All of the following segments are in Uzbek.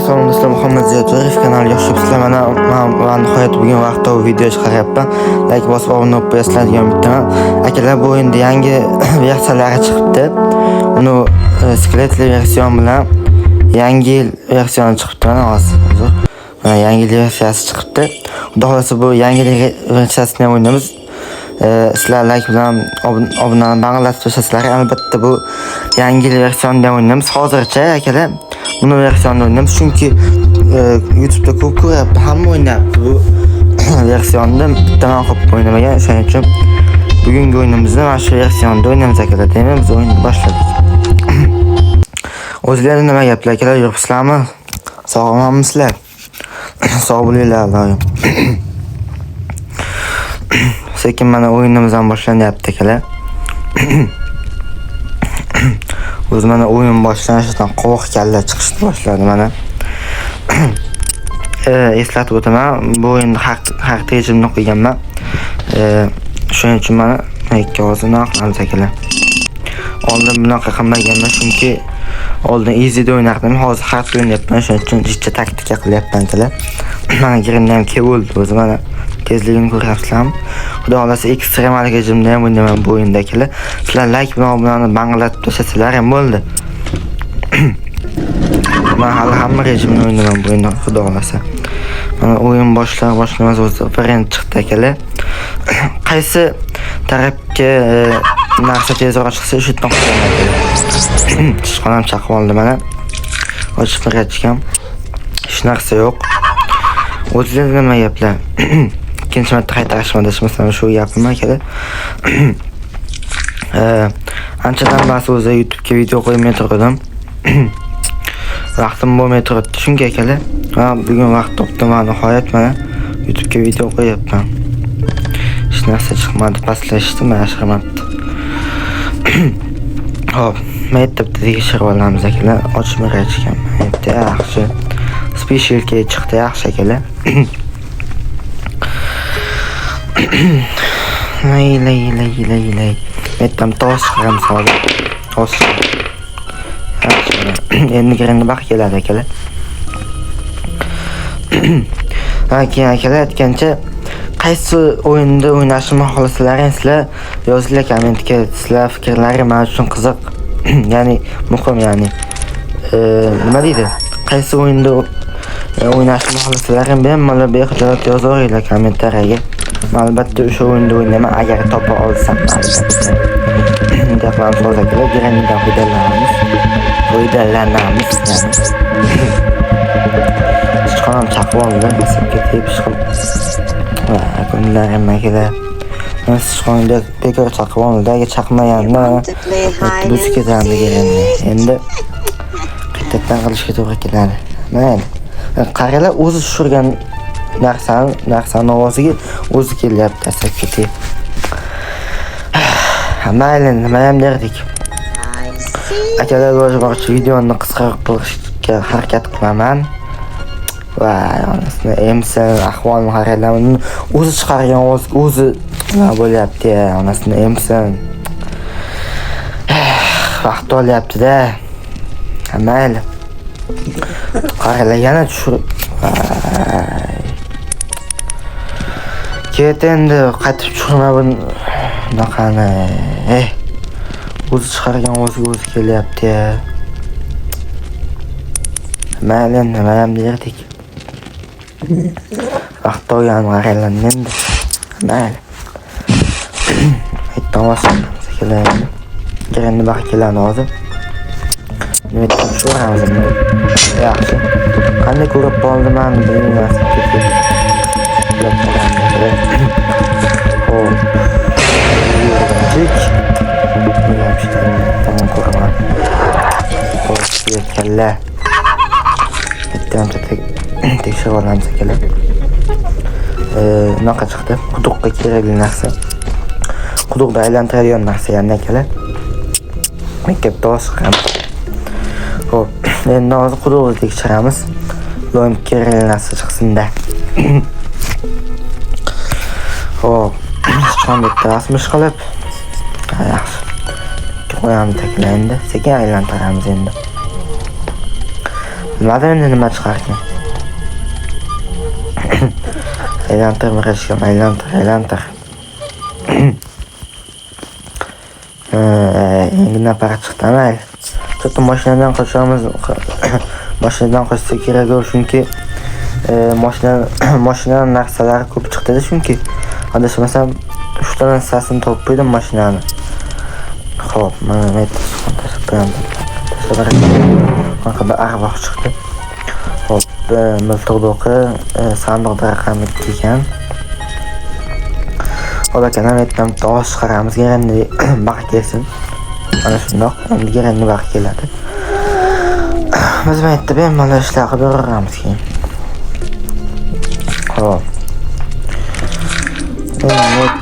Assalomu alaykum, Muhammad Ziyodzo'yev kanaliga xush kelibsizlar. Mana nihoyat bugun vaqtda video chiqaryapman. Like bosib obuna bo'lib qo'yasizlar degan bittaman. Akalar, bu endi yangi versiyalari chiqibdi. Uni skeletli version bilan yangi versiyoni chiqibdi. Mana hozir. Mana yangi versiyasi chiqibdi. Xudo xolasa bu yangi versiyasini o'ynaymiz. Sizlar like bilan obunani banglatib qo'yasizlar. Albatta bu yangi versiyonda o'ynaymiz. Hozircha akalar buni versiyonda o'ynaymiz, chunki YouTube'da ko'p ko'ryapti, hamma o'ynayapti bu versiyonda. Bittaman qolib o'ynamagan, shuning uchun bugungi o'yinimizni mana shu versiyonda o'ynaymiz akalar. Demak, biz o'yinni boshladik. O'zingizlar nima gaplar akalar, yuribsizlarmi? Sog'misizlar? Sog' bo'linglar, doim. Sekin mana o'yinimiz ham boshlanyapti akalar. O'zi mana o'yin boshlanishidan qovoq kalla chiqishni boshladi mana. Eslatib o'taman, bu o'yinni haq rejimni qo'yganman. Shuning uchun mana ikki ovozini qilamiz akalar. Oldin bunaqa qilmaganman, chunki oldin easy'da o'ynardim, hozir hard o'ynayapman, shuning uchun jicha taktika qilyapman akalar. Mana girinda ham kelib bo'ldi, o'zi mana tezligini ko'ryapsizlarmi? Xudo xolasa ekstremal rejimda ham o'ynayman bu o'yinda akalar. Sizlar like bilan obunani banglatib tashlasalar ham bo'ldi. Men hali hamma rejimni o'ynayman bu o'yinda, xudo xolasa. Mana o'yin boshlamaz o'zi variant chiqdi akalar. Qaysi tarafga narsa tezroq chiqsa shu yerdan qilaman. Chiqonam chaqib oldi mana. Ochib qarayotgan. Hech narsa yo'q. O'zingizlar nima gaplar? Ikkinchi marta qaytarishmadi, masalan shu gapim akalar. Anchadan bas o'zi YouTube'ga video qo'ymay turdim. Vaqtim bo'lmay turibdi. Shunga akalar, bugun vaqt topdim, nihoyat mana YouTube'ga video qo'yapman. Hech narsa chiqmadi, pastlashdi, mana shirmabdi. Hop, maktabda tekshirib olamiz akalar. Ochmay qaytishgan. Yaxshi. Special key chiqdi, yaxshi akalar. Lay. Metam tos chiqaramiz hozir. Tos. Endi giringa bax keladi akalar. Keyin akalar aytgancha, qaysi o'yinda o'ynashni xohlasalaring sizlar yozinglar kommentga. Sizlar fikrlaringiz men uchun qiziq. Ya'ni muhim, ya'ni nima deydi? Qaysi o'yinda o'ynashni xohlasalaring bemalol bexijolat yozaveringlar kommentariyaga. Albatta o'sha o'yinda o'ynayman agar topa olsam, albatta. Bunday qilamiz hozir akalar, girindan foydalanamiz. Chiqonam chaqib oldi, masabga tepish qilib. Kunlarim akalar. Men sichqonga bekor chaqib oldi, agar chaqmaganda biz ketadi girinni. Endi qaytadan qilishga to'g'ri keladi. Mayli. Qaralar o'zi tushirgan narsani ovoziga o'zi kelyapti asabga. Mayli, nima ham derdik. Akalar, o'zimcha videoni qisqaroq qilishga harakat qilaman. Va onasini emsin, ahvolni qarayman. O'zi chiqargan ovoz o'zi nima bo'lyapti, onasini emsin. Vaqt olyapti-da. Mayli. Qaralar yana tushirib. Ket endi qaytib tushirma bunaqani. O'zi chiqargan ovozga o'zi kelyapti. Mayli, nima ham derdik. Vaqt olgan qaraylar endi. Mayli. Aytamiz keladi. Girinni bax keladi hozir. Nima tushiramiz? Yaxshi. Qanday ko'rib qoldim bilmasam ketdi. Hop. Tamam ko'raman. Kalla. Bittadan tekshirib olamiz akalar. Bunaqa chiqdi. Quduqqa kerakli narsa. Quduqda aylantiradigan narsa yana akalar. Maktabda chiqqan. Hop, endi hozir quduqni tekshiramiz. Doim kerakli narsa chiqsin-da. Hop, chiqqan bittasi qilib. Yaxshi. Qo'yamiz akalar endi. Sekin aylantiramiz endi. Nimadan endi nima chiqar ekan? Aylantir. Yangi nafar chiqdi mayli. Chota mashinadan mashinadan qochsa kerak chunki mashinadan narsalari ko'p chiqdi chunki adashmasam 3 ta narsasini topib qo'ydim mashinani. Xo'p, mana qanaqa arvoh chiqdi. Xo'p, miltiqdoqi sandiqda raqami ekan. Ola kanal aytdim, tosh chiqaramiz, endi baxt kelsin. Mana shundoq, endi endi baxt keladi. Biz aytib, mana ishlar qilib beramiz keyin. Xo'p.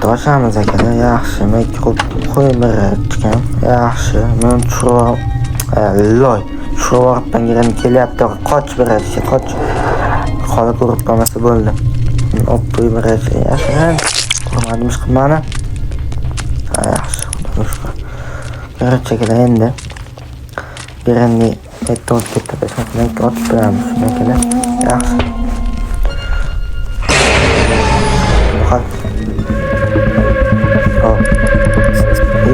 Toshamiz ekan, yaxshi. Men qo'ymirachkan. Yaxshi. Men loy. Shuvartdan kelyapti, qoch beradi, qoch. Qolib ko'rib qolmasa bo'ldi. Op qo'ymirach, yaxshi. Ko'rmadim chiqmani. Yaxshi. Berachaklar endi. Berani aytib ketdi, men otib beramiz, shunday yaxshi.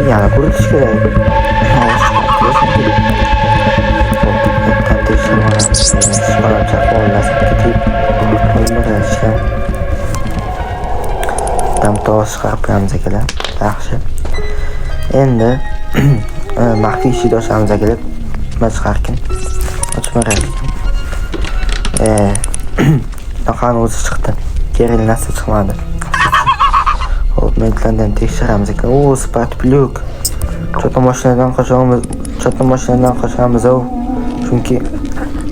Yana kuritish kerak. Tosh chiqarib qo'yamiz akalar. Yaxshi. Endi maxfiy ish doshamiz akalar. Nima chiqarkin? Ochmayapti. Naqan o'zi chiqdi. Kerak narsa chiqmadi. Xo'p, mentlardan tekshiramiz ekan. O, spat pluk. Chota mashinadan qochamiz. Chunki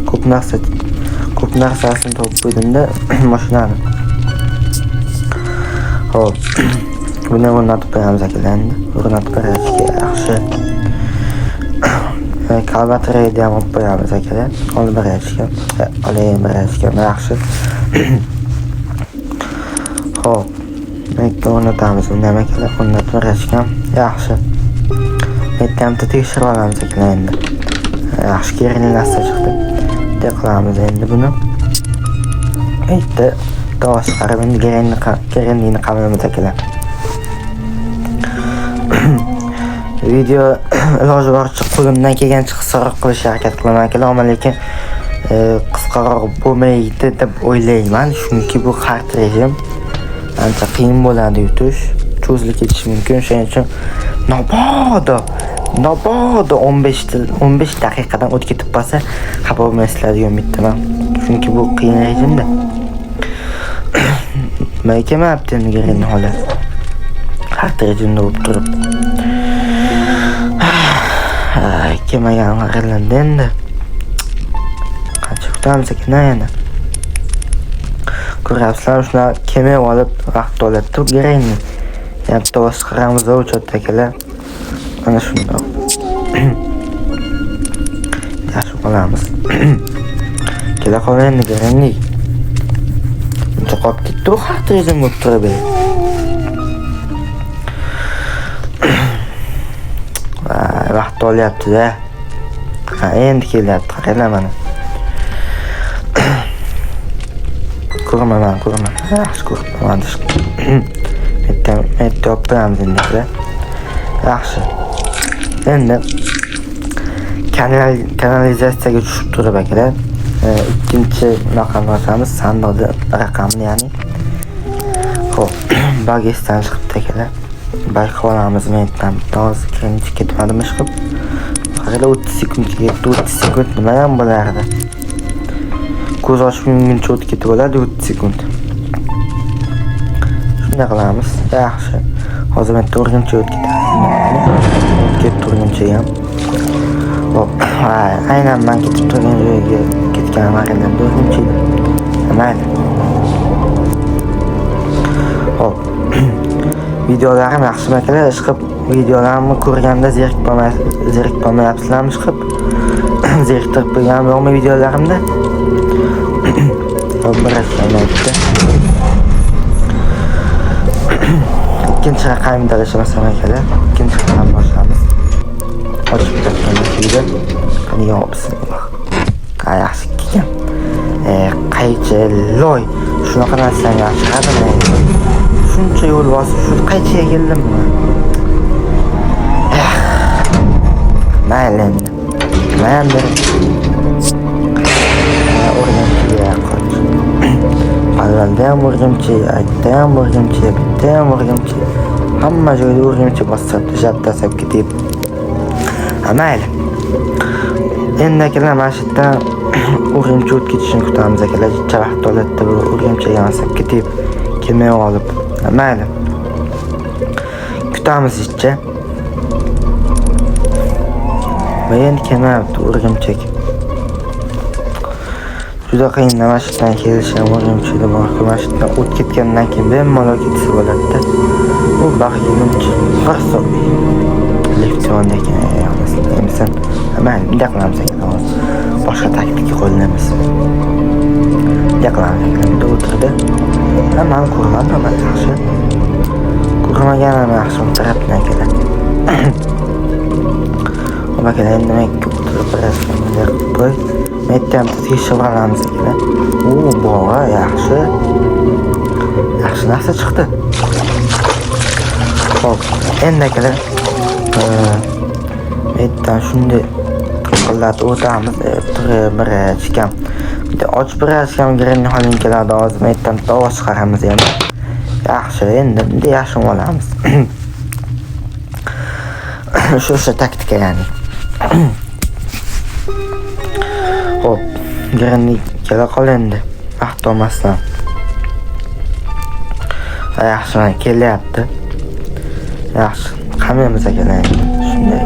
ko'p narsasini topib qo'ydimda mashinani. Xo'p. Buni o'rnatib qo'yamiz akalar endi. O'rnatib qo'yishga yaxshi. Kalbatrayni ham olib qo'yamiz akalar. Olib berishgan. Yaxshi. Xo'p. Mekka o'rnatamiz. Unda akalar o'rnatib berishgan. Yaxshi. Mekkamni tekshirib olamiz akalar endi. Yaxshi, kerak narsa chiqdi. Bunday qilamiz endi buni. Aytdi. Tosh chiqarib endi kerakligini qilamiz akalar. Video iloji boricha qo'limdan kelgancha qisqaroq qilishga harakat qilaman akalar, lekin qisqaroq bo'lmaydi deb o'ylayman, chunki bu hard rejim ancha qiyin bo'ladi yutish, cho'zilib ketishi mumkin. Shuning uchun mabodo 15 daqiqadan o'tib ketib qolsa xafa bo'lmaysizlar degan umiddaman. Chunki bu qiyin rejimda. Nima kelmayapti endi kerakli holat. Hard rejimda bo'lib turib. Kelmagan g'irlandi endi. Qancha kutamiz ekan yana. Ko'ryapsizlar, shuna kemay olib vaqt oladi kerakmi? Yana tosh chiqaramiz o'chotda akalar. Mana shundoq. Yaxshi qolamiz. Kela qolgan endi kerakli. Qolib ketdi, hard rejim bo'lib turib. Vaqt olyapti-da. Endi kelyapti, qaranglar mana. Ko'raman. Yaxshi ko'raman. Metda olib endi. Yaxshi. Endi kanalizatsiyaga tushib turib akalar. Ikkinchi raqamni ochamiz, sandiqda raqamni, ya'ni. Xo'p, bagesdan chiqibdi akalar. Bayqa olamiz mentdan. Hozir kirinchi ketmadimi chiqib? Qaranglar, 30 sekund ketdi. 30 sekund nima ham bo'lardi? Ko'z ochguncha o'tib ketib bo'ladi 30 sekund. Shunday qilamiz. Yaxshi. Hozir men to'rtinchi o'tib ketdi ham. Hop, aynan men ketib turgan joyga ketgan vaqtda to'rtinchi edi. Mayli. Hop. Videolarim yaxshi akalar, chiqib videolarimni ko'rganda zerikib chiqib. Zeriktirib qo'ygan yo'qmi videolarimda? Hop, birashlayapti. Ikkinchi raqamni tanlashamasam akalar, ikkinchi raqamni boshlaymiz. Ochib ketgan video. Qani yo'q, bismillah. Yaxshi. qaychi, loy. Shunaqa narsani yaxshi qadrlaydi. Shuncha yo'l bosib shu qaychiga keldimmi? Mayli endi. Mayli. O'rganchiga qoch. Avvalda ham o'rganchi, aytda ham o'rganchi, bitta ham o'rganchi. Hamma joyda o'rganchi bosib tashlab ketib. Mayli. Endi akalar mana shu yerda o'rganchi o'tib ketishini kutamiz akalar. Jicha vaqt oladida bu o'rganchiga masab ketib kelmay qolib. Mayli. Kutamiz jicha. Men kelmayapti o'rganchak. Juda qiyin namashdan kelishim o'rganchida bor. Namashdan o'tib ketgandan keyin bemalol ketsa bo'ladi-da. Bu baxtga farso. Leksion ekan, emasmi? Mayli, bunday qilamiz ekan. Boshqa taktika qo'llaymiz. Bunday qilamiz ekan. Bunday o'tirdi. Hamma ko'rmadim, yaxshi. Ko'rmaganim yaxshi tarafdan keladi. Akalar endi men o'tirib qo'y. Metdan tekshirib olamiz akalar. Bora, yaxshi. Yaxshi narsa chiqdi. Xo'p, endi akalar metdan shunday qillat o'tamiz. Bir-birachkam. Bitta och birachkam girenni holini keladi hozir metdan tovoq chiqaramiz endi. Yaxshi, endi bunday yaxshi olamiz. O'sha taktika ya'ni. Xo'p, girenni kela qol endi. Vaqt olmasdan. Yaxshi, mana kelyapti. Yaxshi, qamaymiz akalar. Shunday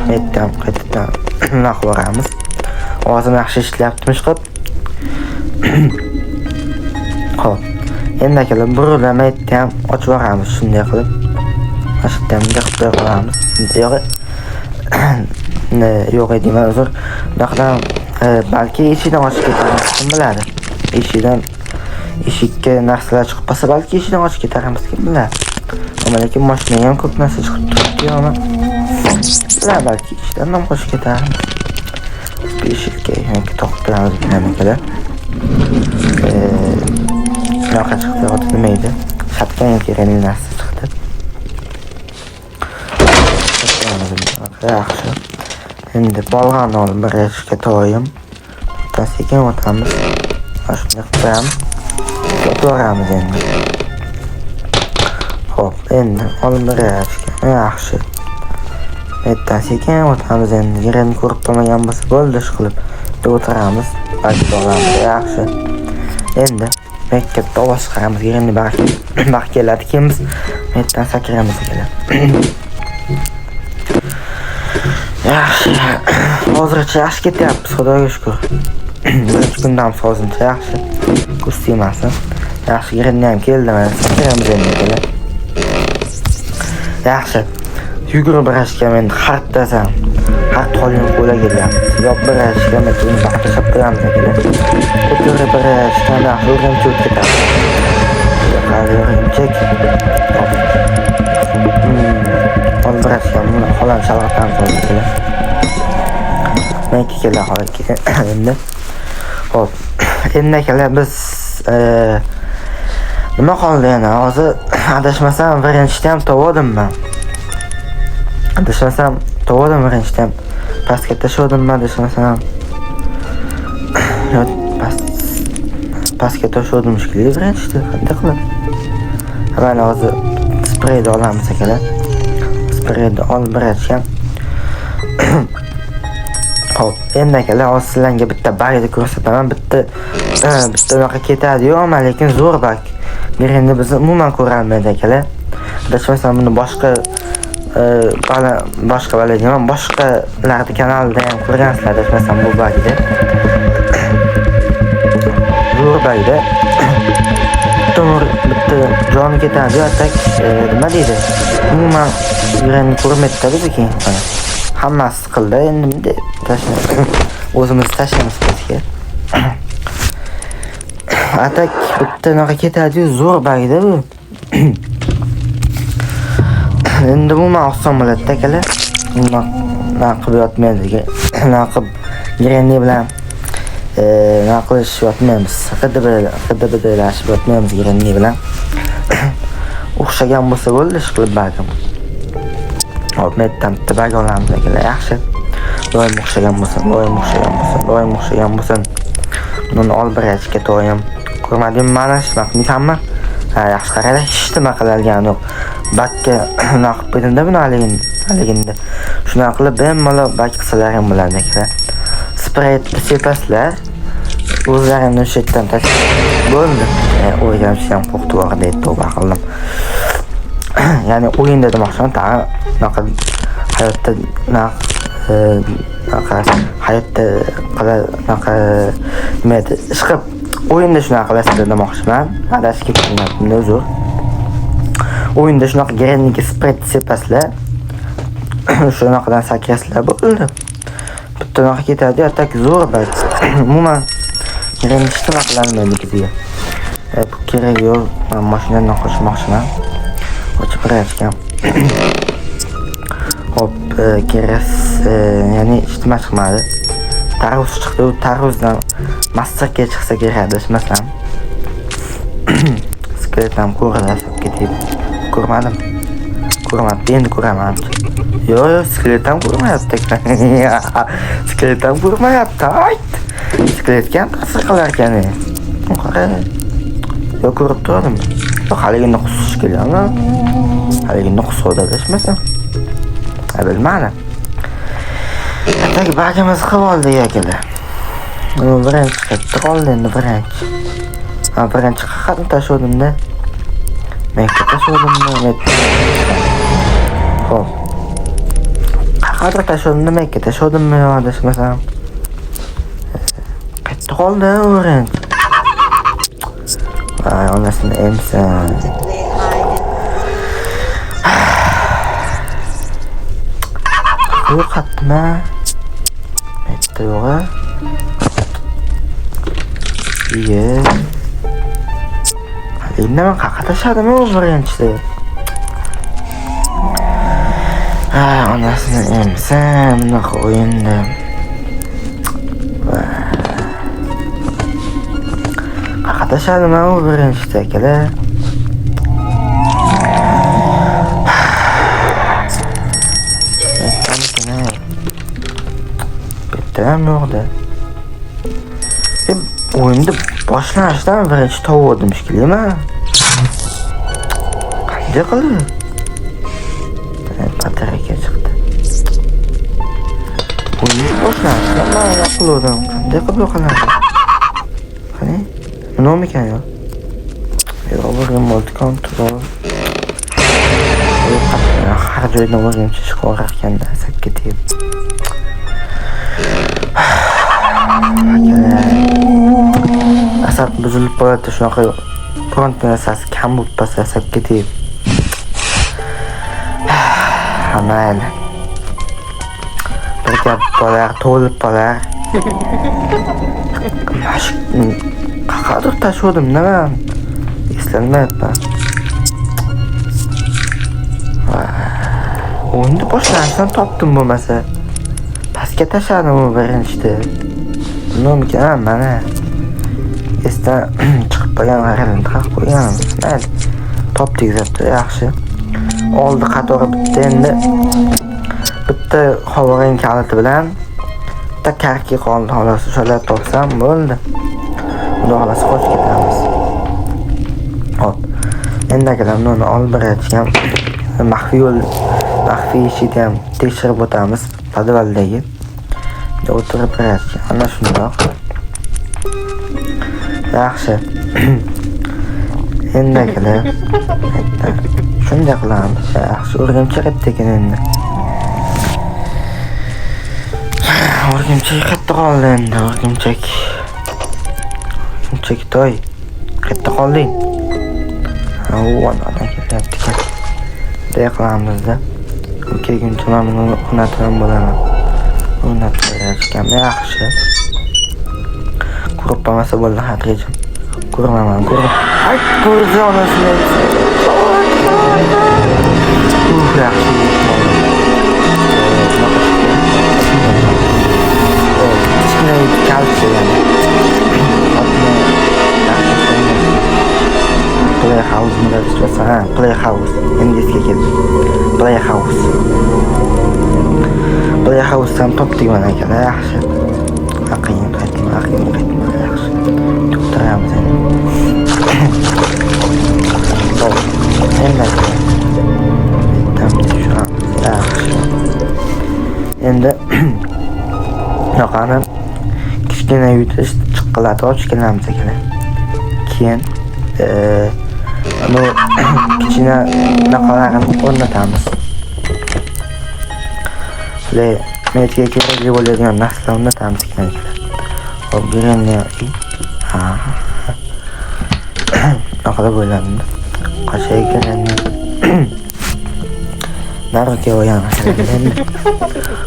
metdan qaytadan nima qilamiz? Ovozim yaxshi ishlayaptimi chiqib? Xo'p, endi akalar burilmaydi ham ochib yuboramiz shunday qilib. Mana shu yerdan bunday qilib qo'yamiz. Yo'q deyman, uzr. Bunaqadan balki eshikdan ochib ketamiz, kim biladi. Eshikka narsalar chiqib qolsa balki eshikdan ochib ketarmiz, kim biladi. Lekin mashinaga ham ko'p narsa chiqib turibdi, mana. Balki eshikdan ham qo'shib ketarmiz. Eshikka yoki to'xtatamiz akalar. Bunaqa chiqdi, nima edi? Shapkan kerakli narsa chiqdi. Yaxshi. Endi bolg'ani olib birashga to'yim. Sekin o'tamiz. Mana shunday qilamiz. O'tiramiz endi. Xo'p, endi olib birashga. Yaxshi. Metdan sekin o'tamiz endi. Yerini ko'rib qolmagan bo'lsa bo'ldi ish qilib. O'tiramiz. Balki olamiz. Yaxshi. Endi mekka tovoq chiqaramiz. Yerini baxt keladi keyin biz metdan sakramiz akalar. Yaxshi. Hozircha yaxshi ketyapmiz, xudoga shukr. Birinchi kundan hozircha yaxshi. Kusti emasmi? Yaxshi girinni ham keldi, mana sakramiz endi akalar. Yaxshi. Yugurib birashga men xart desam, xart qo'lim qo'la kelyapti. Yo'q birashga men buni baxtlashib qo'yamiz akalar. Yugurib birashga yaxshi o'rganib ketamiz. O'rganchak. Birashga xolam shalg'atdan qo'ydilar. Men kelar holatga endi. Xo'p, endi akalar biz nima qoldi yana? Hozir adashmasam birinchidan ham to'vodimman. Adashmasam to'vodim birinchidan. Pastga tashladim, adashmasam. Pastga tashladim shekilli birinchidan. Qanday qilib? Mana hozir spreyni olamiz akalar. Spreyni olib birashgan. Xo'p, endi akalar hozir sizlarga bitta bagni ko'rsataman. Bitta unaqa ketadi-yu, lekin zo'r bak. Endi biz umuman ko'rolmaydi akalar. Adashmasam buni boshqa deyman, boshqalarda kanalda ham ko'rgansizlar, adashmasam bu bagni. Zo'r bagni. Bitta joni ketadi, atak nima deydi? Umuman endi ko'rmaydi bizga. Hammasi qildi, endi bunday o'zimiz tashlaymiz bizga. Atak bitta unaqa ketadi-yu, zo'r bag'ida bu. Endi bu men oson bo'ladi akalar. Nima qilib yotmaydi. Nima qilib girenni bilan nima qilishyapmiz, g'ida-bidalashib yotmaymiz Granny bilan. O'xshagan bo'lsa bo'ldi, ish qilib bagim. Hop, netdan bitta bag olamiz akalar, yaxshi. Doim o'xshagan bo'lsa. Buni olib berishga to'yim. Ko'rmadingmi mana shuna qilmaysanmi? Ha, yaxshi qarang, hech nima qiladigan yo'q. Bakka naqib qo'ydimda buni haligindi. Shuna qilib bemalol bak qilsalaring bo'ladi akalar. Sprayni sepasizlar. O'zlarini o'sha yerdan tashlab bo'ldi. O'rganishni ham qo'rqib o'rdi tavba qildim. Ya'ni o'yinda demoqchiman, bunaqa hayotda nima edi, ish qilib o'yinda shunaqa qilasizlar demoqchiman. Adashib ketdim uzr. O'yinda shunaqa Grannyga spray sepasizlar. Shunaqadan sakrasizlar bo'ldi. Bitta naqa ketadi, atak zo'r bak. Umuman Granny hech nima qilolmaydi bizga. Bu kerak yo'q. Men mashinadan qochmoqchiman. Qochib borayotgan. Hop, keras, ya'ni hech nima chiqmadi. Tarvuz chiqdi, u tarvuzdan masterga chiqsa kerak, desmasam. Skeletam ko'radi, ketib. Ko'rmadim. Endi ko'raman. Yo'q, skeletam ko'rmayapti. Skeletam ko'rmayapti. Skeletga ham ta'sir qilar ekan. Qara. Yo'q, ko'rib turdim. Yo'q, haligini qusish keladimi? Haligini qusuvda desmasam. Bilmadim. Atak bagimiz qilib oldik akalar. Mana birinchi qayerda qoldi endi birinchi. Birinchi qaqatni tashladimda. Men tashladimmi? Xo'p. Qaqatni tashladimda, men tashladimmi yo desmasam. Qayerda qoldi birinchi? Voy, onasini emsan. Yo'qatma. Bitta yo'q. Iye. Endi men qaqa tashladimmi birinchida? Onasini emsam, bunaqa o'yinda. Qaqa tashladimmi birinchida akalar? Bittayam yo'qda. O'yinda boshlanishdan birinchi tovurdim shekilli-mi? Qanday qildi? Batareyka chiqdi. O'yin boshlanishdan men yo'qladim. Qanday qilib yo'qoladi? Qani? Nima ekan yo? Yo'q, bu remote control. Har joydan o'zimcha chiqar ekanda, sakka tep. Asab buzilib qoladi, shunaqa front narsasi kam bo'lib qolsa sakka tep. Mayli. Bir gap bo'lar, to'lib bo'lar. Qaqadir tashuvdim, nima? Eslanmayapman. O'yinni boshlanishdan topdim bo'lmasa. Pastga tashladim u birinchida. Nima ekan, mana. Esdan chiqib qolgan g'arini qilib qo'yganmiz. Mayli. Topdik zapti, yaxshi. Oldi qatori bitta endi. Bitta havoring kaliti bilan bitta karki qoldi, xolos. O'shalar topsam bo'ldi. Xudo xolasa qochib ketamiz. Hop. Endi akalarni uni olib borayotgan maxfiy ishini ham tekshirib o'tamiz. Podvaldagi. O'tirib borayotgan. Ana shundoq. Yaxshi. Endi akalar. Shunday qilamiz. Yaxshi, o'rgimchak ekan endi. O'rgimchak qayerda qoldi endi? O'rgimchak toy. Qayerda qolding? Anadan kelyapti. Bunday qilamizda. Kelguncha men buni o'rnatib bo'laman. O'rnatib berishgan yaxshi. Ko'rib qolmasa bo'ldi, haqiqatan. Ko'rmaman. Ay, ko'rdi onasini. Yaxshi. Kichkina kalsiya. Playhouse. Endi esga keldi. Playhouse'dan topdik mana akalar, yaxshi. Aqing qaytma, yaxshi. Turamiz endi. Xo'p, endi yaxshi. Endi yoqani kichkina yutish chiqqilata ochganamiz akalar. Keyin bu kichkina naqalarini o'rnatamiz. Metga kerakli bo'ladigan narsalarni o'rnatamiz akalar. Xo'p, birini naqala bo'ladi. Qancha ekan nariga o'yamiz endi.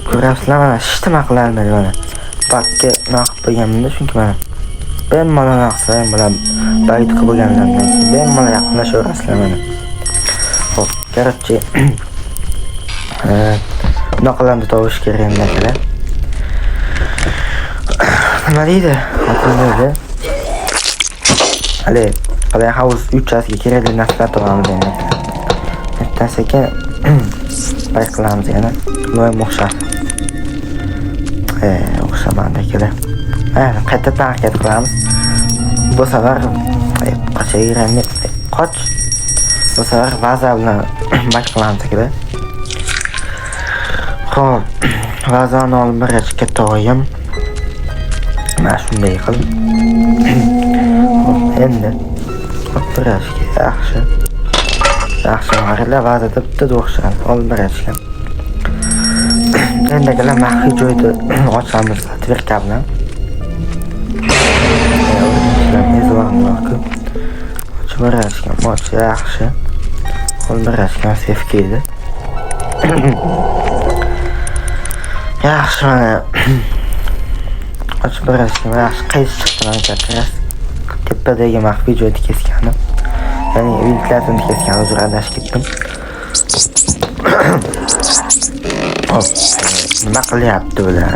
Ko'rasizlar, mana shishtima qilardi mana. Bakka naqib qo'yganimda, chunki mana bemalol naqsam bilan bayt qilib bo'lganlardan keyin bemalol yaqinlashaverasizlar mana. Xo'p, короче naqalarni topish kerak endi akalar. Nima deydi? Xotinlar hali Playhouse uchasiga kerakli narsalar topamiz endi. Bitta sekin bayqilamiz yana. Nima o'xshaydi? O'xshamadi akalar. Qaytadan harakat qilamiz. Bu safar qochaveramiz. Qoch. Bu safar vaza bilan bash qilamiz akalar. Xo'p, vazani olib birashga to'yim. Mana shunday qil. Xo'p, endi birashga yaxshi. Mahalla vazada bitta o'xshaydi. Olib birashga. Endi akalar maxfiy joyda ochamiz tvirka bilan. Ochib yaxshi. Olib birashga sefga edi. Yaxshi mana. Ochib birashga yaxshi qaysi chiqdi mana kattaras. Tepadagi maxfiy joyda kesgani. Ya'ni ventilyatorni kesgan, o'zim adashib ketdim. Hop, nima qilyapti bular?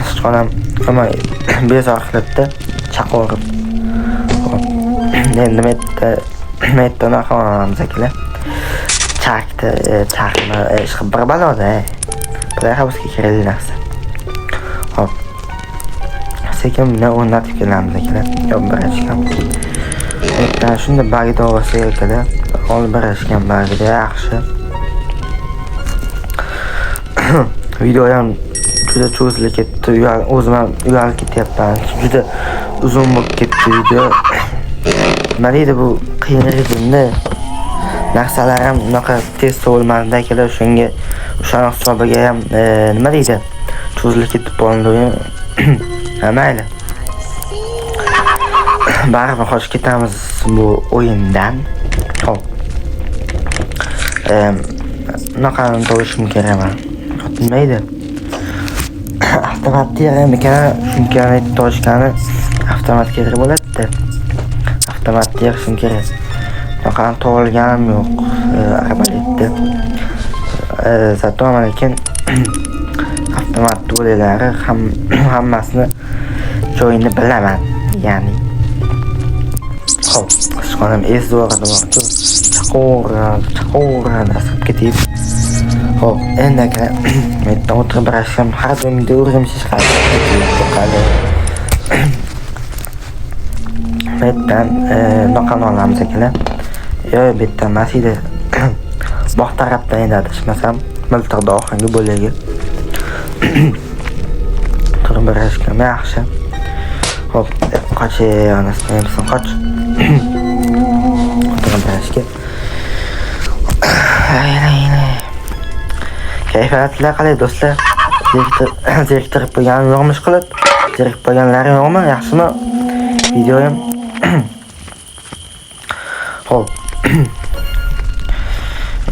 Sichqonam nima bezorlikda chaqirib. Hop, endi metda qilamiz akalar. Chaqni ish bir baloda. Playhouse'ga kerakli narsa. Hop. Sekin buni o'rnatib kelamiz akalar. Yo'q, birashgan. Shunda bagida olsa akalar. Olib birashgan bagida yaxshi. Video ham juda cho'zilib ketdi. O'zim ham uyalib ketyapman. Juda uzun bo'lib ketdi video. Nima deydi bu qiyin rejimda narsalar ham unaqa tez bo'lmadi akalar. O'sha hisobiga ham nima deydi? Cho'zilib ketib qoldi. Mayli. Baribir qochib ketamiz bu o'yindan. Hop. Naqani to'lishim kerak mana. Nima avtomat terimikani shunga to'shgani avtomat kerak bo'ladi-da. Avtomat terishim kerak. Naqani to'lganim yo'q arbaletda. Zato lekin avtomat to'lelari hammasini joyini bilaman, ya'ni. Xo'p, sichqonim ezvoradi bo'pti. Chaqo'ra nasib ketib. Xo'p, endi aka men o'tirib birashim har doimda o'rgimsiz qoldi. Metdan noqon olamiz akalar. Bitta masida bog' tarafdan endi adashmasam miltiqda oxirgi bo'lagi. Turib birashim yaxshi. Hop, qoch anasini hamsin qoch. Turib birashga. Kayfiyatlar qalay do'stlar? Zeriktirib qo'yganim yo'qmish qilib? Zerikib qo'yganlari yo'qmi? Yaxshimi? Videoyim. Xo'p.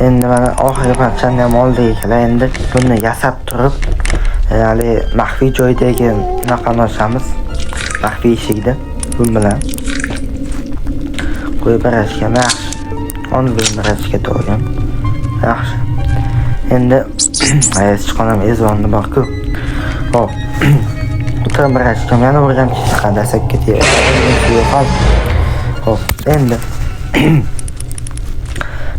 Endi mana oxirgi parchani ham oldik akalar. Endi buni yasab turib, hali maxfiy joydagi naqani ochamiz. Maxfiy eshikda bu bilan qo'yib berishga yaxshi. Onu bildirishga to'g'ri. Yaxshi. Endi sichqonam ezvonni bor-ku. Hop. O'tirib birashga yana o'rganib qadasab ketyapti. Hop, endi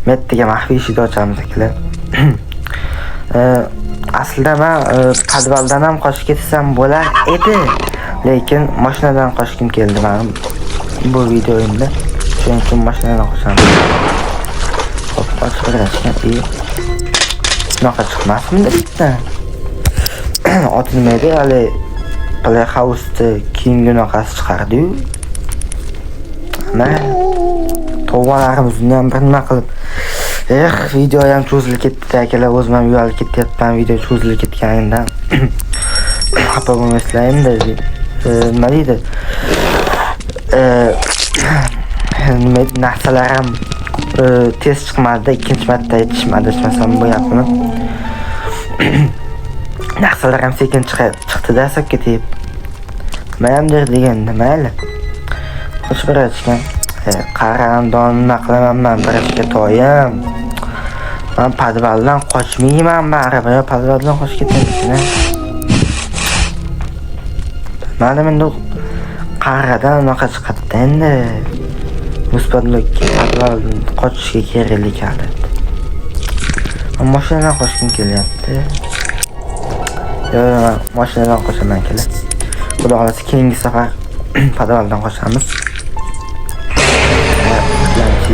Mettiga maxfiy eshik ochamiz akalar. Aslida men podvaldan ham qochib ketsam bo'lar edi, lekin mashinadan qochkim keldi men bu videoimda. Shuning uchun mashinadan qochaman. Hop, qochib kirishgan. Bunaqa chiqmasmidi bitta? Ot nima edi, hali Playhouse'da keyingi unaqasi chiqardi-yu. Mana to'g'alarimizni ham bir nima qilib video ham cho'zilib ketdi akalar, o'zim ham uyalib ketyapman video cho'zilib ketganidan. Xafa bo'lmaslar endi. Nima deydi? Nima edi, narsalar ham tez chiqmadi, ikkinchi marta aytishmadi, adashmasam bu gapini. Narsalar ham sekin chiqdi-da hisobga tegib. Nima ham deganda, mayli. Qo'shib berishgan. Qarandonni qilaman men birashga toyim. Men podvaldan qochmayman, baribir podvaldan qochib ketaman. Mana endi qaradan unaqa chiqadi endi. Musbatlikka podvaldan qochishga keraklik hali. Mashinadan qochkim kelyapti. Yo'q, mashinadan qochaman kelar. Xudo xolasa keyingi safar podvaldan qochamiz.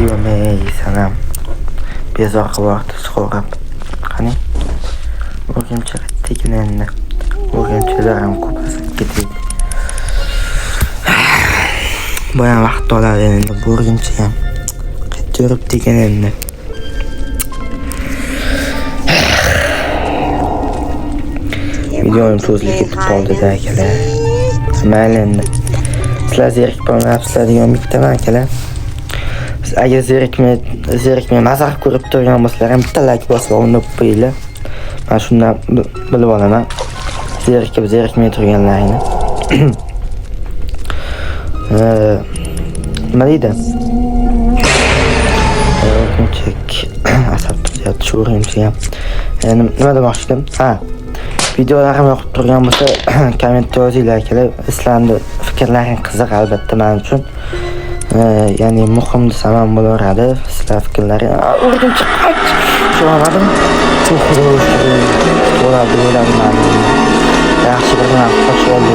Yomey sanam bezor qilib chiqarib. Qani? O'rgimcha tekin endi. O'rgimchalar ham ko'pasib ketdi. Boya vaqt oladi endi bu o'rgimcha ham. Qaytirib tekin endi. Videoim cho'zilib ketib qoldi-da akalar. Mayli endi. Sizlar zerikib qolmayapsizlar degan bittaman akalar. Agar zerikmay mazar ko'rib turgan bo'lsalar ham bitta like bosib o'rnab qo'yinglar. Men shundan bilib olaman. Zerikmay turganlaringni. Nima deydi? Chek asab tutyapti shu o'rincha ham. Nima demoqchi edim? Videolarim yoqib turgan bo'lsa kommentda yozinglar akalar. Sizlarning fikrlaringiz qiziq albatta men uchun. Ya'ni muhim desam ham bo'laveradi. Sizlar fikrlaringiz o'rgimcha qoch. Tushunmadim. O'yladim. Yaxshi bir narsa qochib oldi.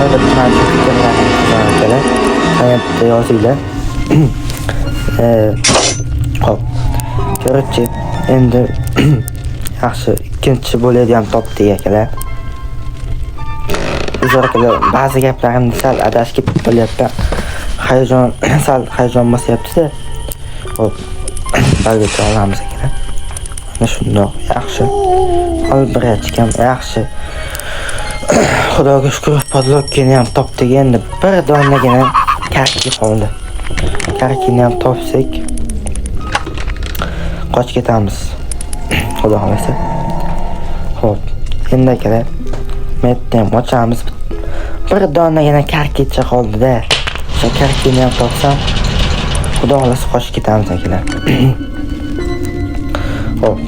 Albatta men fikrlaringiz qiziq akalar. Kommentda yozinglar. Hop. Ko'rchi endi yaxshi ikkinchi bo'ladigan topdik akalar. Uzr akalar, ba'zi gaplarimni sal adashib qolyapti. Hayajon bosyapti-da. Hop. Balgacha olamiz akalar. Mana shundoq yaxshi. Olib berayotgan yaxshi. Xudoga shukr, podlokkani ham topdik endi. Bir donagina karki qoldi. Karkini ham topsak qochib ketamiz. Xudo xolasa. Xo'p, endi akalar, metdan ochamiz. Bir donagina karkicha qoldi-da. O'sha karkini ham topsam, xudo xolasa qochib ketamiz akalar. Xo'p,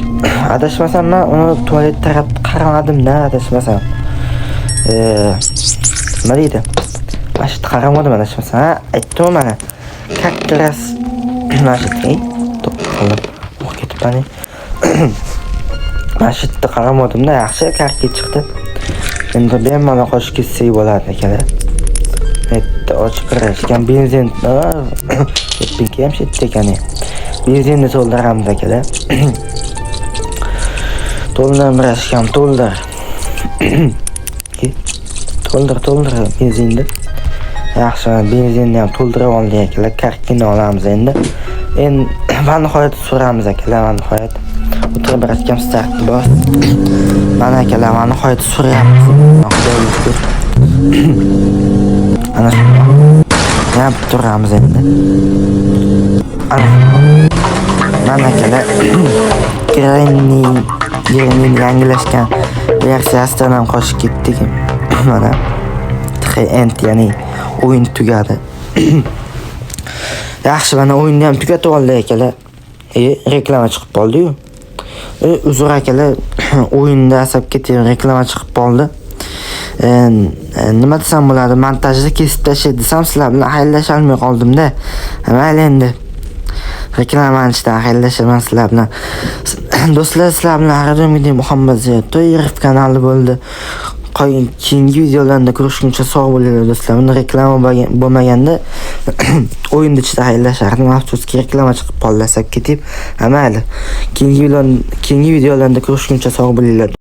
adashmasam men uni tualet taraf qaramadim-da, adashmasam. Nima deydi? Mana qaramadim adashmasam. Aytdim mana. Kaklas nashitay. To'g'ri. O'q ketibman. Mashitda qaramadim-da, yaxshi karki chiqdi. Endi bemalol qochib ketsak bo'ladi akalar. Bitta ochib kirishgan benzin. Ketdinki ham shitda ekani. Benzinni to'ldiramiz akalar. To'ldirishgan to'ldir. To'ldir benzinni. Yaxshi, benzinni ham to'ldirib oldik akalar. Karkini olamiz endi. Endi va nihoyat so'ramiz akalar, va nihoyat o'tirib berayotgan startni bos. Mana akalar, va nihoyat so'rayapmiz. Ana shu. Yana turamiz endi. Mana akalar, Green'ning yangilashgan versiyasidan ham qochib ketdik. Mana end, ya'ni o'yin tugadi. Yaxshi, mana o'yinni ham tugatib oldik akalar. Reklama chiqib qoldi-yu. Uzr akalar, o'yinda asab ketib reklama chiqib qoldi. Nima desam bo'ladi? Montajda kesib tashlay desam, sizlar bilan xayrlasha olmay qoldim-da. Mayli endi. reklamachidan xayrlashaman sizlar bilan. Do'stlar, sizlar bilan har doimgidek Muhammad Zoyatov kanali bo'ldi. Keyingi videolarda ko'rishguncha sog' bo'linglar do'stlar. Bunda reklama bo'lmaganda o'yinda ichida xayrlashardim. Afsuski reklama chiqib qoldi, asab ketib. Mayli. Keyingi videolarda ko'rishguncha sog' bo'linglar.